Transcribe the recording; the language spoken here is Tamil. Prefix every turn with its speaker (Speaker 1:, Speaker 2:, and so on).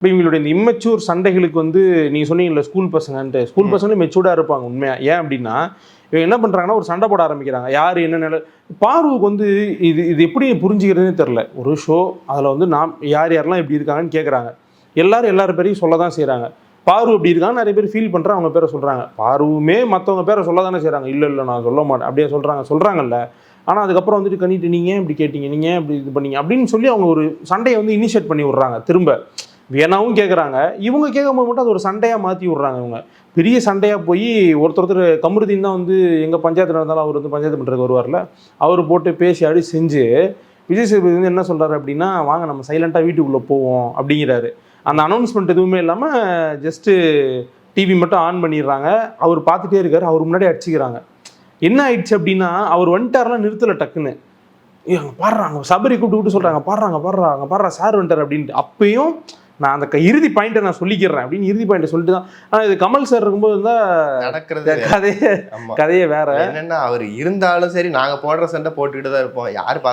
Speaker 1: இப்போ இவங்களுடைய இந்த இம்மெச்சூர் சண்டைகளுக்கு வந்து நீங்கள் சொன்னீங்கல்ல ஸ்கூல் பசங்கன்ட்டு, ஸ்கூல் பசங்களும் மெச்சூர்டாக இருப்பாங்க உண்மையாக. ஏன் அப்படின்னா இவங்க என்ன பண்ணுறாங்கன்னா ஒரு சண்டை போட ஆரம்பிக்கிறாங்க. யார் என்ன நிலை பார்வுக்கு வந்து இது இது எப்படி புரிஞ்சுக்கிறதுனே தெரில. ஒரு ஷோ அதில் வந்து நாம் யார் யாரெல்லாம் எப்படி இருக்காங்கன்னு கேட்குறாங்க. எல்லாரும் பேரையும் சொல்ல தான் செய்கிறாங்க. பார்வு எப்படி இருக்காங்க நிறைய பேர் ஃபீல் பண்ணுறாங்க, அவங்க பேரை சொல்கிறாங்க. பார்வுமே மற்றவங்க பேரை சொல்ல தானே செய்கிறாங்க. இல்லை நான் சொல்ல மாட்டேன் அப்படியே சொல்கிறாங்கல்ல. ஆனால் அதுக்கப்புறம் வந்துட்டு கணிட்டு நீங்கள் ஏன் இப்படி கேட்டீங்க, நீங்கள் ஏன் இப்படி இது பண்ணீங்க அப்படின்னு சொல்லி அவங்க ஒரு சண்டையை வந்து இனிஷியேட் பண்ணி விட்றாங்க. திரும்ப வேணாவும் கேட்குறாங்க. இவங்க கேட்கும்போது மட்டும் அது ஒரு சண்டையாக மாற்றி விட்றாங்க. இவங்க பெரிய சண்டையாக போய் ஒருத்தர் கமருதீன் தான் வந்து எங்கள் பஞ்சாயத்தில் இருந்தாலும் அவர் வந்து பஞ்சாயத்து பண்ணுறதுக்கு வருவார்ல, அவர் போட்டு பேசி அடி செஞ்சு விஜய் சேதுபதி வந்து என்ன சொல்கிறாரு அப்படின்னா, வாங்க நம்ம சைலண்ட்டாக வீட்டுக்குள்ளே போவோம் அப்படிங்கிறாரு. அந்த அனௌன்ஸ்மெண்ட் எதுவுமே இல்லாமல் ஜஸ்ட்டு டிவி மட்டும் ஆன் பண்ணிடுறாங்க. அவர் பார்த்துட்டே இருக்கார். அவர் முன்னாடி அடிச்சுக்கிறாங்க. என்ன ஆயிடுச்சு அப்படின்னா அவர் வந்துட்டாரெலாம் நிறுத்தலை டக்குன்னு. அங்கே பாடுறாங்க சபரி கூப்பிட்டு சொல்கிறாங்க, பாடுறா சார் வந்துட்டார் அப்படின்ட்டு. அப்பயும் நான் அந்த இறுதி பாயிண்ட்டை நான் சொல்லிக்கிறேன் அப்படின்னு இறுதி பாயிண்ட்டை சொல்லிட்டு தான். ஆனால் இது கமல் சார் இருக்கும்போது தான் நடக்கிறது கதையே வேற.
Speaker 2: என்னன்னா அவர் இருந்தாலும் சரி நாங்கள் போடுற சண்டை போட்டுக்கிட்டு தான் இருப்போம். யார்